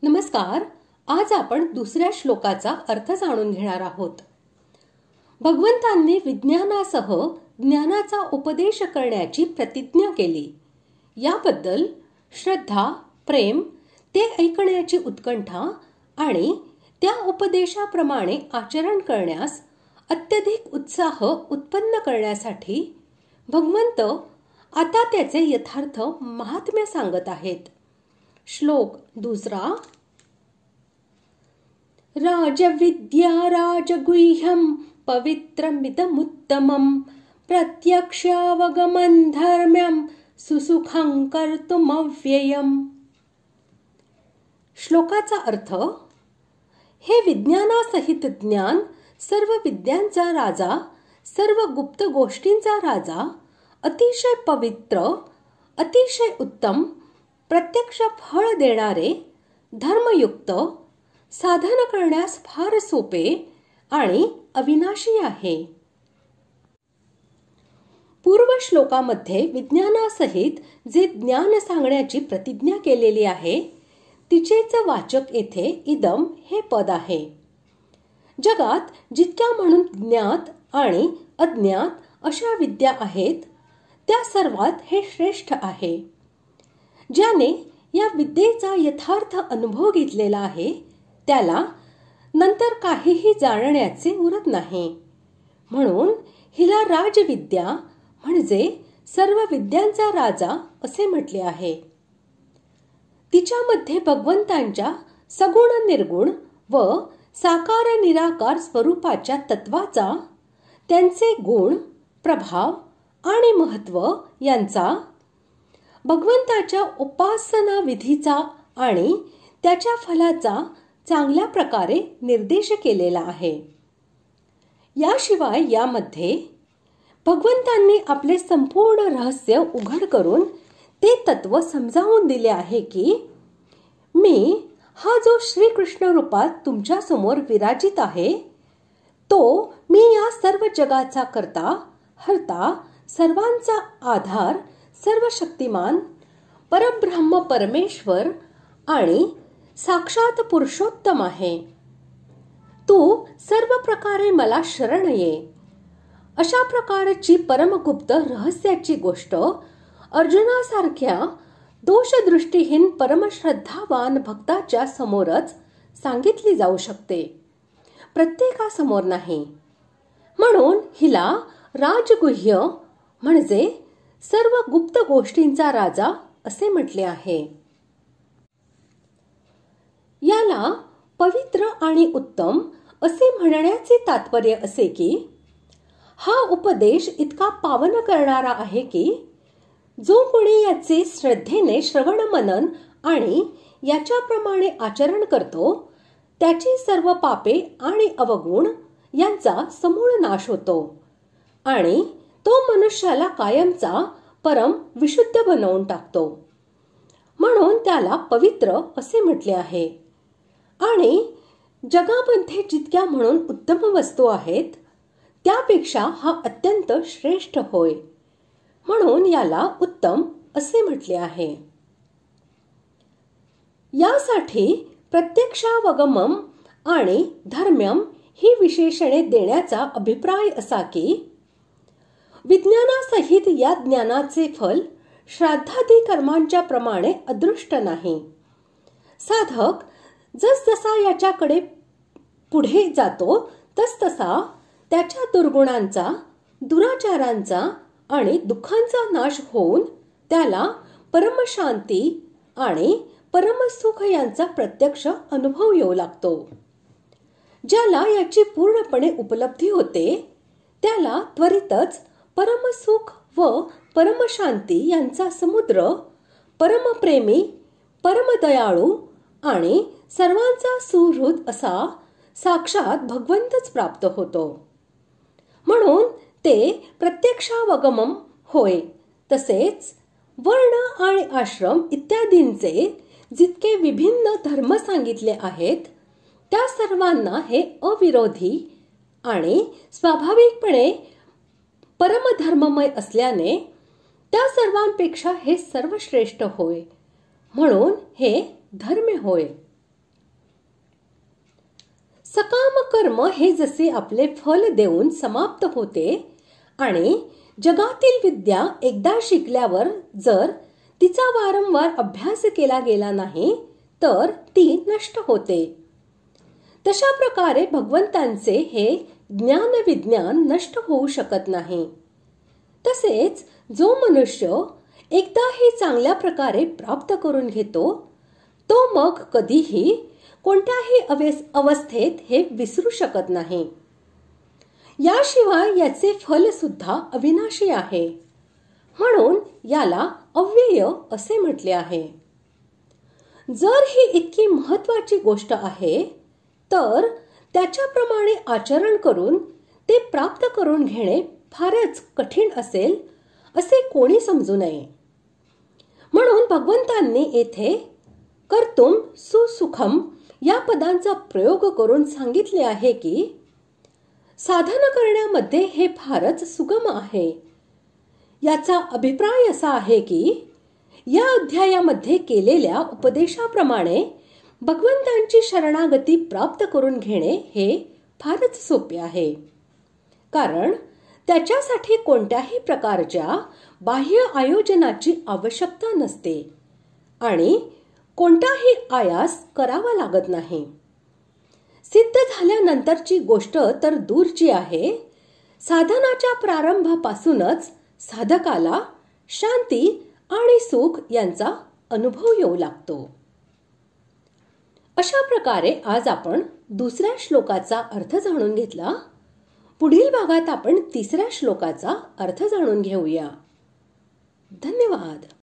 नमस्कार. आज आपण दुसऱ्या श्लोकाचा अर्थ जाणून घेणार आहोत. भगवंतांनी विज्ञानासह ज्ञानाचा उपदेश करण्याची प्रतिज्ञा केली. याबद्दल श्रद्धा, प्रेम, ते ऐकण्याची उत्कंठा आणि त्या उपदेशाप्रमाणे आचरण करण्यास अत्यधिक उत्साह उत्पन्न करण्यासाठी भगवंत आता त्याचे यथार्थ महात्म्य सांगत आहेत. श्लोक दुसरा. राजविद्या राजगुह्यं पवित्रमिदमुत्तमं प्रत्यक्षावगमं धर्म्यं सुसुखं कर्तुमव्ययम्. श्लोकाचा अर्थ: हे विज्ञानासहित ज्ञान, सर्व विद्यांचा राजा, सर्व गुप्त गोष्टींचा राजा, अतिशय पवित्र, अतिशय उत्तम, प्रत्यक्ष फळ देणारे, धर्मयुक्त, साधन करण्यास फार सोपे आणि अविनाशी आहे. पूर्व श्लोकामध्ये विज्ञानासहित जे ज्ञान सांगण्याची प्रतिज्ञा केलेली आहे तिचेच वाचक येथे इदम हे पद आहे. जगात जितक्या म्हणून ज्ञात आणि अज्ञात अशा विद्या आहेत त्या सर्वात हे श्रेष्ठ आहे. ज्याने या विद्येचा यथार्थ अनुभव घेतलेला आहे त्याला नंतर काहीही जाणण्याचे उरत नाही. म्हणून हिला राजविद्या म्हणजे सर्व विद्यांचा राजा असे म्हटले आहे. तिच्यामध्ये भगवंतांच्या सगुण निर्गुण व साकार निराकार स्वरूपाच्या तत्वाचा, त्यांचे गुण, प्रभाव आणि महत्त्व यांचा, भगवंताच्या उपासना विधीचा आणि त्याच्या फलाचा चांगल्या प्रकारे निर्देश केलेला आहे. याशिवाय यामध्ये भगवंतांनी आपले संपूर्ण रहस्य उघड करून ते तत्व समजावून दिले आहे की मी हा जो श्रीकृष्ण रूपात तुमच्या समोर विराजित आहे तो मी या सर्व जगाचा करता, हर्ता, सर्वांचा आधार, सर्व शक्तिमान, परब्रह्म परमेश्वर आणि साक्षात पुरुषोत्तम आहे. तू सर्व प्रकारे मला शरण ये. अशा प्रकारची परमगुप्त रहस्याची गोष्ट अर्जुनासारख्या दोषदृष्टीहीन परमश्रद्धावान भक्ताच्या समोरच सांगितली जाऊ शकते, प्रत्येकासमोर नाही. म्हणून हिला राजगुह्य म्हणजे सर्व गुप्त गोष्टींचा राजा असे म्हटले आहे. याला पवित्र आणि उत्तम असे म्हणण्याचे तात्पर्य असे की हा उपदेश इतका पावन करणारा आहे की जो कोणी याचे श्रद्धेने श्रवण मनन आणि याच्याप्रमाणे आचरण करतो त्याची सर्व पापे आणि अवगुण यांचा समूळ नाश होतो आणि तो मनुष्याला कायमचा परम विशुद्ध बनवून टाकतो. म्हणून त्याला पवित्र असे म्हटले आहे. आणि जगामध्ये जितक्या म्हणून उत्तम वस्तू आहेत त्यापेक्षा हा अत्यंत श्रेष्ठ होय. म्हणून याला उत्तम असे म्हटले आहे. यासाठी प्रत्यक्षावगमम आणि धर्म्यम ही विशेषणे देण्याचा अभिप्राय असा की विज्ञानासहित या ज्ञानाचे फल श्राद्धादी कर्मांच्या प्रमाणे अदृष्ट नाही. साधक जसजसा याच्याकडे पुढे जातो तसतसा त्याच्या दुर्गुणांचा, दुराचारांचा आणि दुःखांचा नाश होऊन त्याला परमशांती आणि परमसुख यांचा प्रत्यक्ष अनुभव येऊ लागतो. ज्याला याची पूर्णपणे उपलब्धी होते त्याला त्वरितच परमसुख व परमशांती यांचा समुद्र, परमप्रेमी, परमदयाळू आणि सर्वांचा सुहृद असा साक्षात भगवंतच प्राप्त होतो. म्हणून ते प्रत्यक्षावगमम होय. तसेच वर्ण आणि आश्रम इत्यादींचे जितके विभिन्न धर्म सांगितले आहेत त्या सर्वांना हे अविरोधी आणि स्वाभाविकपणे परमधर्ममय असल्याने त्या सर्वांपेक्षा हे सर्वश्रेष्ठ होय. म्हणून हे धर्म होय. सकाम कर्म हे जसे आपले फल देऊन समाप्त होते आणि जगातील विद्या एकदा शिकल्यावर जर तिचा वारंवार अभ्यास केला गेला नाही तर ती नष्ट होते, तशा प्रकारे भगवंतांचे हे ज्ञान विज्ञान नष्ट होऊ शकत नाही. तसेच जो मनुष्य एकदा हे चांगल्या प्रकारे प्राप्त करून घेतो तो मग कधीही कोणत्याही अवस्थेत हे विसरू शकत नाही. याशिवाय याचे फल सुद्धा अविनाशी आहे, म्हणून याला अव्यय असे म्हटले आहे. जर ही इतकी महत्वाची गोष्ट आहे तर त्याच्याप्रमाणे आचरण करून ते प्राप्त करून घेणे फारच कठीण असेल असे कोणी समजू नये. म्हणून भगवंतांनी येथे कर्तुम सुसुखम या पदांचा प्रयोग करून सांगितले आहे की साधन करण्यामध्ये हे फारच सुगम आहे. याचा अभिप्राय असा आहे की या अध्यायामध्ये केलेल्या उपदेशाप्रमाणे भगवंतांची शरणागती प्राप्त करून घेणे हे फारच सोपे आहे, कारण त्याच्यासाठी कोणत्याही प्रकारच्या बाह्य आयोजनाची आवश्यकता नसते आणि कोणताही आयास करावा लागत नाही. सिद्ध झाल्यानंतरची गोष्ट तर दूरची आहे, साधनाच्या प्रारंभापासूनच साधकाला शांती आणि सुख यांचा अनुभव येऊ लागतो. अशा प्रकारे आज आपण दुसऱ्या श्लोकाचा अर्थ जाणून घेतला. पुढील भागात आपण तिसऱ्या श्लोकाचा अर्थ जाणून घेऊया. धन्यवाद.